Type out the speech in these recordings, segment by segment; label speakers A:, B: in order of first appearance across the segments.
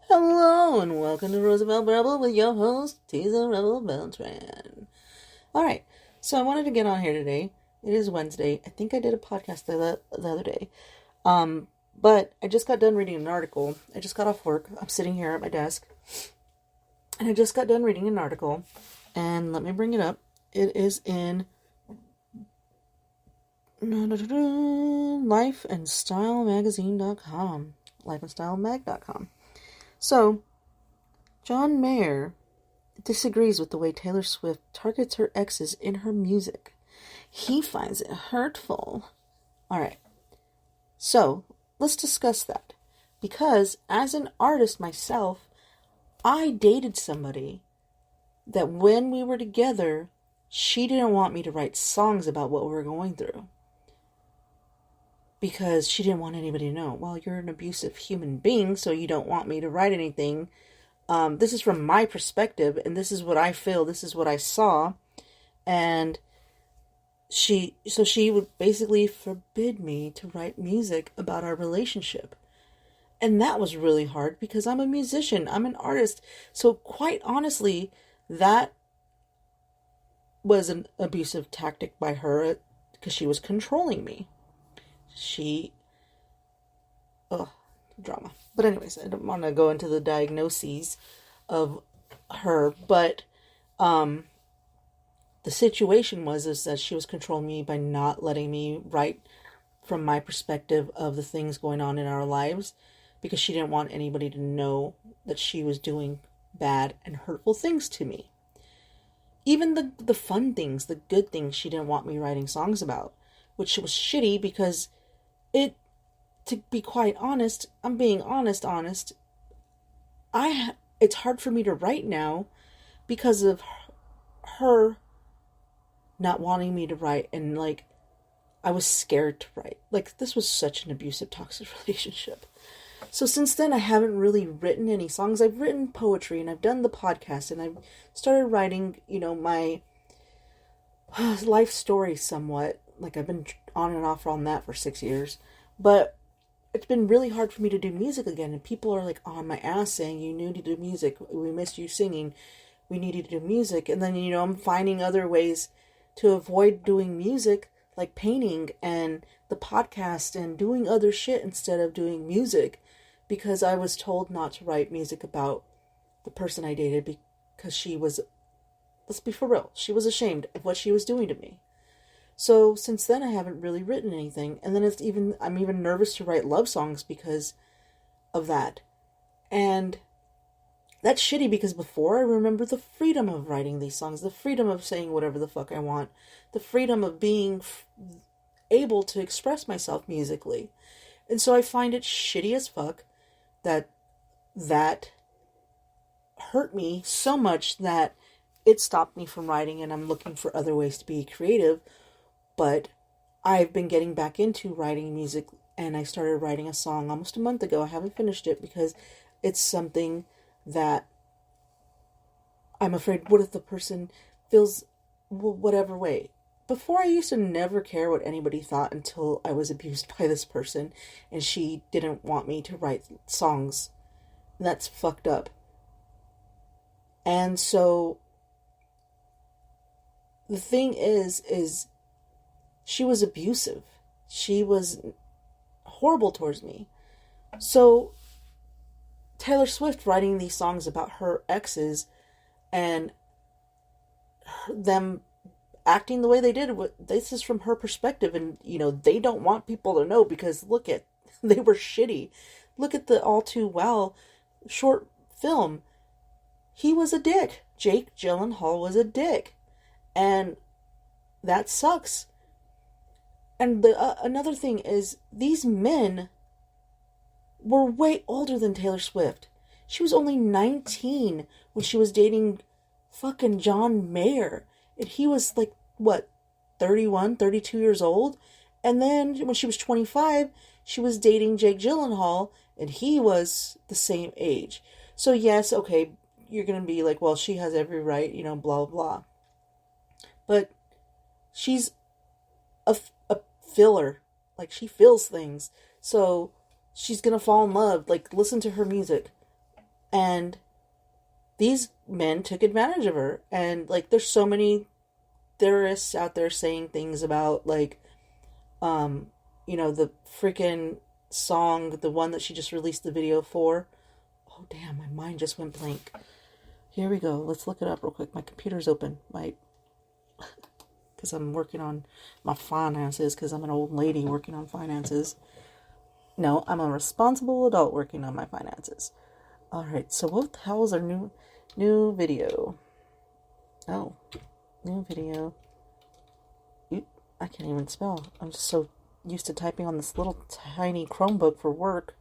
A: Hello and welcome to Roosevelt Rebel with your host, Teaser Rebel Beltran. Alright, so I wanted to get on here today. It is Wednesday. I think I did a podcast the other day. But I just got done reading an article. I just got off work. I'm sitting here at my desk. And I just got done reading an article. And let me bring it up. It is in lifeandstylemagazine.com. lifeandstylemag.com. So, John Mayer disagrees with the way Taylor Swift targets her exes in her music. He finds it hurtful. Alright, so let's discuss that. Because as an artist myself, I dated somebody that when we were together, she didn't want me to write songs about what we were going through. Because she didn't want anybody to know, well, you're an abusive human being, so you don't want me to write anything. This is from my perspective, and this is what I feel, this is what I saw. And she would basically forbid me to write music about our relationship. And that was really hard because I'm a musician, I'm an artist. So quite honestly, that was an abusive tactic by her because she was controlling me. Drama. But anyways, I don't want to go into the diagnoses of her, but the situation is that she was controlling me by not letting me write from my perspective of the things going on in our lives, because she didn't want anybody to know that she was doing bad and hurtful things to me. Even the fun things, the good things, she didn't want me writing songs about, which was shitty because to be quite honest, I'm being honest, it's hard for me to write now because of her not wanting me to write, and like, I was scared to write. Like, this was such an abusive, toxic relationship. So since then, I haven't really written any songs. I've written poetry, and I've done the podcast, and I've started writing, my life story somewhat. Like, I've been on and off on that for 6 years. But it's been really hard for me to do music again, and people are like on my ass saying, you need to do music, we missed you singing, we need you to do music. And then, I'm finding other ways to avoid doing music, like painting and the podcast and doing other shit instead of doing music, because I was told not to write music about the person I dated because she was, let's be for real, she was ashamed of what she was doing to me. So since then, I haven't really written anything. And then I'm even nervous to write love songs because of that. And that's shitty because before, I remember the freedom of writing these songs, the freedom of saying whatever the fuck I want, the freedom of being able to express myself musically. And so I find it shitty as fuck that hurt me so much that it stopped me from writing, and I'm looking for other ways to be creative. But I've been getting back into writing music, and I started writing a song almost a month ago. I haven't finished it because it's something that I'm afraid, what if the person feels whatever way? Before, I used to never care what anybody thought until I was abused by this person, and she didn't want me to write songs. That's fucked up. And so the thing is she was abusive. She was horrible towards me. So Taylor Swift writing these songs about her exes and them acting the way they did, this is from her perspective, and they don't want people to know because they were shitty. Look at the All Too Well short film. He was a dick. Jake Gyllenhaal was a dick. And that sucks. And another thing is, these men were way older than Taylor Swift. She was only 19 when she was dating fucking John Mayer. And he was like, 31, 32 years old? And then when she was 25, she was dating Jake Gyllenhaal, and he was the same age. So yes, okay, you're going to be like, well, she has every right, blah, blah, blah. But she's a filler. Like, she feels things. So she's gonna fall in love. Like, listen to her music. And these men took advantage of her. And, like, there's so many theorists out there saying things about, like, the freaking song, the one that she just released the video for. Oh, damn, my mind just went blank. Here we go. Let's look it up real quick. My computer's open. Because I'm working on my finances, because I'm an old lady working on finances. No, I'm a responsible adult working on my finances. Alright, so what the hell is our new video? Oh, new video. I can't even spell. I'm just so used to typing on this little tiny Chromebook for work.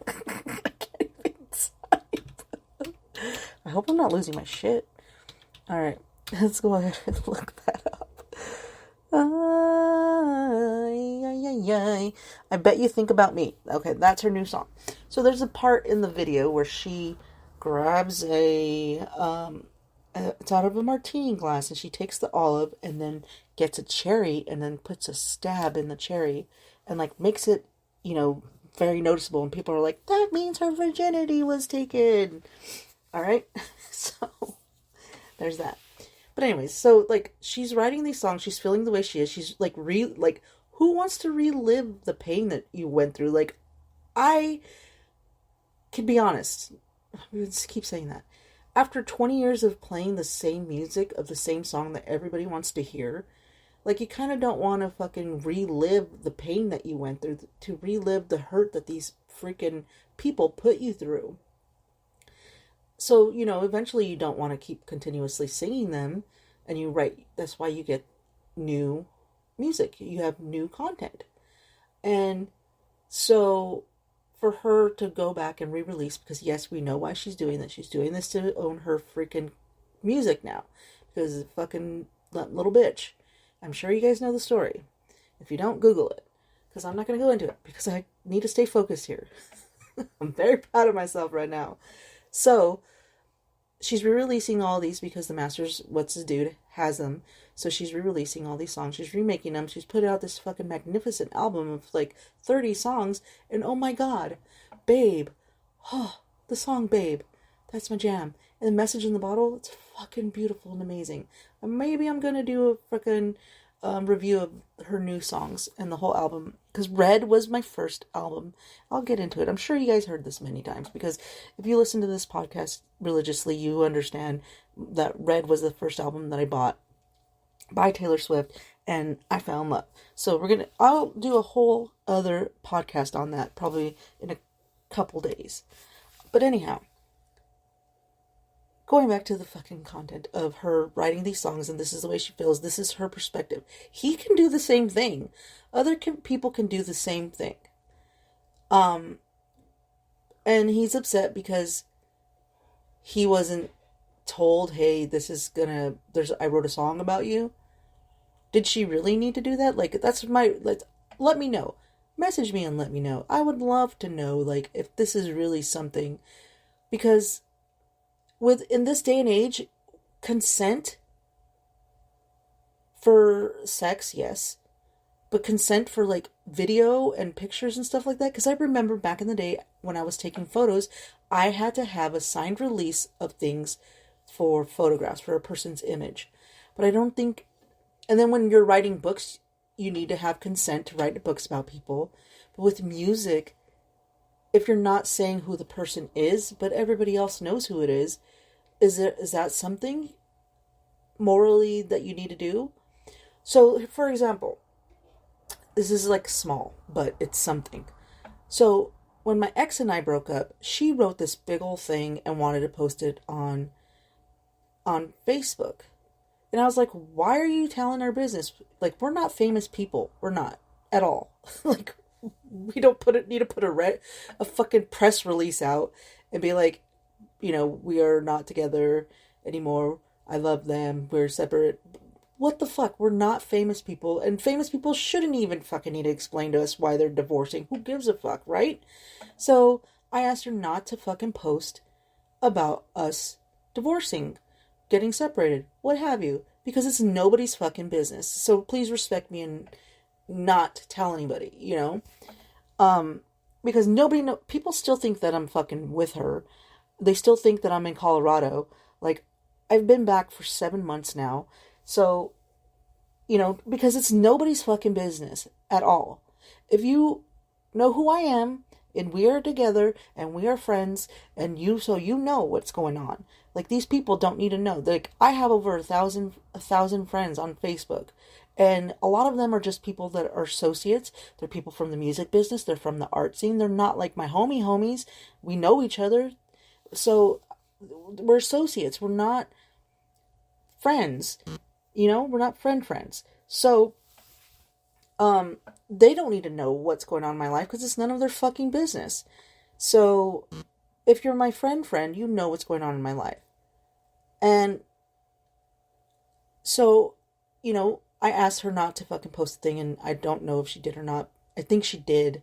A: I can't even type. I hope I'm not losing my shit. Alright, let's go ahead and look that up. I bet you think about me. Okay, that's her new song. So there's a part in the video where she grabs it's out of a martini glass, and she takes the olive and then gets a cherry and then puts a stab in the cherry and, like, makes it, very noticeable. And people are like, that means her virginity was taken. All right. So there's that. But anyways, so, like, she's writing these songs. She's feeling the way she is. She's like, who wants to relive the pain that you went through? Like, I can be honest. I just keep saying that. After 20 years of playing the same music of the same song that everybody wants to hear, like, you kind of don't want to fucking relive the pain that you went through, to relive the hurt that these freaking people put you through. So, eventually you don't want to keep continuously singing them, and you write, that's why you get new music. You have new content. And so for her to go back and re-release, because yes, we know why she's doing this. She's doing this to own her freaking music now, because fucking little bitch. I'm sure you guys know the story. If you don't, Google it, because I'm not going to go into it, because I need to stay focused here. I'm very proud of myself right now. So she's re-releasing all these because the Masters, what's his dude, has them. So she's re-releasing all these songs. She's remaking them. She's put out this fucking magnificent album of like 30 songs. And oh my god, Babe. Oh, the song Babe. That's my jam. And the Message in the Bottle, it's fucking beautiful and amazing. And maybe I'm going to do a freaking review of her new songs and the whole album, because Red was my first album. I'll get into it. I'm sure you guys heard this many times, because if you listen to this podcast religiously, you understand that Red was the first album that I bought by Taylor Swift, and I fell in love. So I'll do a whole other podcast on that probably in a couple days. But anyhow, going back to the fucking content of her writing these songs, and this is the way she feels, this is her perspective. He can do the same thing. Other people can do the same thing. And he's upset because he wasn't told, hey, I wrote a song about you. Did she really need to do that? Like, let me know. Message me and let me know. I would love to know, like, if this is really something, because in this day and age, consent for sex, yes, but consent for like video and pictures and stuff like that, because I remember back in the day when I was taking photos, I had to have a signed release of things for photographs, for a person's image. But I don't think, and then when you're writing books, you need to have consent to write books about people. But with music, if you're not saying who the person is, but everybody else knows who it is that something morally that you need to do? So, for example, this is like small, but it's something. So, when my ex and I broke up, she wrote this big old thing and wanted to post it on Facebook. And I was like, why are you telling our business? Like, we're not famous people. We're not at all. Like, we don't need to put a fucking press release out and be like, we are not together anymore. I love them. We're separate. What the fuck? We're not famous people. And famous people shouldn't even fucking need to explain to us why they're divorcing. Who gives a fuck, right? So I asked her not to fucking post about us divorcing, getting separated, what have you. Because it's nobody's fucking business. So please respect me and not tell anybody, because people still think that I'm fucking with her. They still think that I'm in Colorado. Like, I've been back for 7 months now. So, because it's nobody's fucking business at all. If you know who I am and we are together and we are friends and so you know what's going on. Like, these people don't need to know. Like, I have over a thousand friends on Facebook. And a lot of them are just people that are associates. They're people from the music business. They're from the art scene. They're not like my homies. We know each other. So we're associates. We're not friends. We're not friends. So, they don't need to know what's going on in my life because it's none of their fucking business. So, if you're my friend, you know what's going on in my life. And so, I asked her not to fucking post the thing, and I don't know if she did or not. I think she did,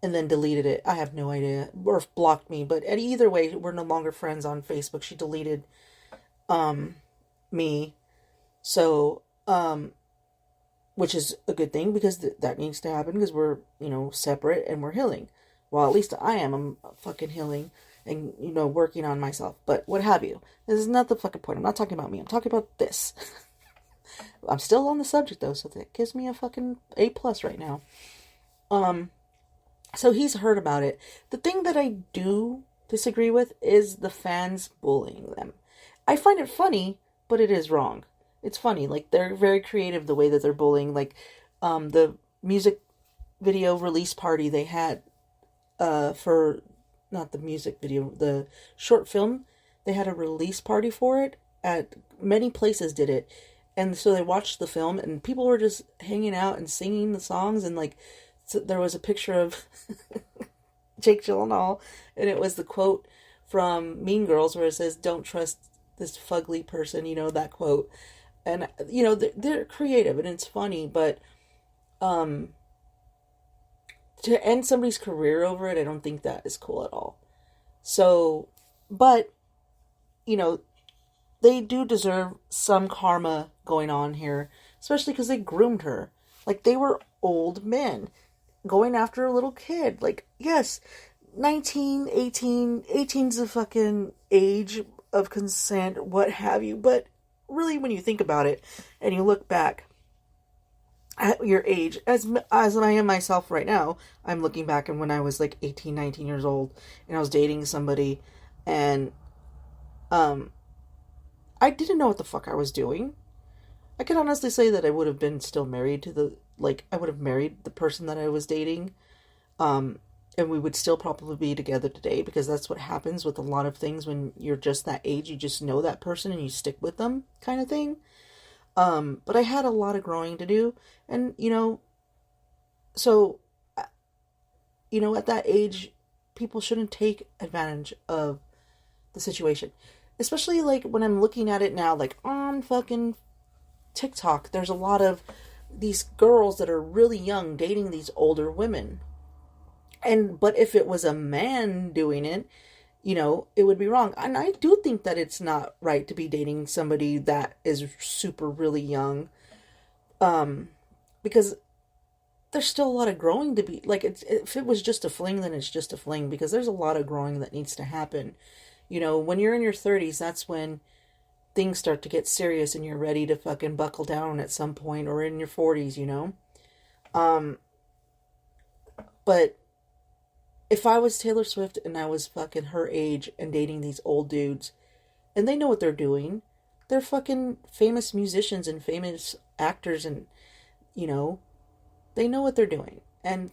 A: and then deleted it. I have no idea, or blocked me. But either way, we're no longer friends on Facebook. She deleted me, so which is a good thing because that needs to happen because we're separate and we're healing. Well, at least I am. I'm fucking healing and working on myself. But what have you? This is not the fucking point. I'm not talking about me. I'm talking about this. I'm still on the subject though, so that gives me a fucking A+ right now. So he's heard about it. The thing that I do disagree with is the fans bullying them. I find it funny, but it is wrong. It's funny. Like, they're very creative the way that they're bullying. Like, the music video release party they had for, not the music video, the short film, they had a release party for it. At many places did it. And so they watched the film, and people were just hanging out and singing the songs, and, like, so there was a picture of Jake Gyllenhaal, and it was the quote from Mean Girls where it says, "Don't trust this fugly person," that quote. And, they're creative, and it's funny, but to end somebody's career over it, I don't think that is cool at all. So, but, they do deserve some karma going on here, especially because they groomed her. Like, they were old men going after a little kid. Like, yes, 19, 18, 18's a fucking age of consent, what have you, but really, when you think about it and you look back at your age, as I am myself right now, I'm looking back and when I was like 18, 19 years old and I was dating somebody and I didn't know what the fuck I was doing. I can honestly say that I would have been still married to I would have married the person that I was dating. And we would still probably be together today because that's what happens with a lot of things when you're just that age. You just know that person and you stick with them kind of thing. But I had a lot of growing to do. And, so, at that age, people shouldn't take advantage of the situation. Especially, like, when I'm looking at it now, like, on fucking TikTok, there's a lot of these girls that are really young dating these older women. But if it was a man doing it, it would be wrong. And I do think that it's not right to be dating somebody that is super really young. Because there's still a lot of growing to be, like, if it was just a fling, then it's just a fling, because there's a lot of growing that needs to happen. When you're in your 30s, that's when things start to get serious and you're ready to fucking buckle down at some point, or in your 40s, But if I was Taylor Swift and I was fucking her age and dating these old dudes, and they know what they're doing, they're fucking famous musicians and famous actors, and, they know what they're doing. And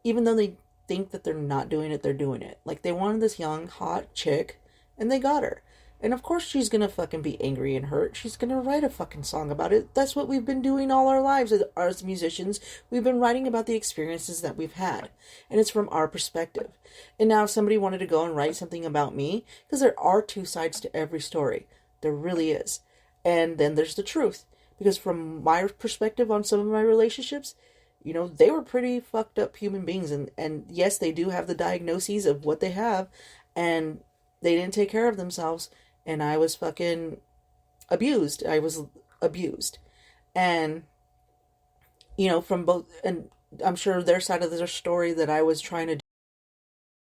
A: even though they think that they're not doing it, they're doing it. Like, they wanted this young, hot chick, and they got her. And of course she's gonna fucking be angry and hurt. She's gonna write a fucking song about it. That's what we've been doing all our lives as musicians. We've been writing about the experiences that we've had. And it's from our perspective. And now if somebody wanted to go and write something about me, because there are two sides to every story. There really is. And then there's the truth. Because from my perspective on some of my relationships, they were pretty fucked up human beings. And yes, they do have the diagnoses of what they have. And they didn't take care of themselves. And I was fucking abused. I was abused. And, from both, and I'm sure their side of their story that I was trying to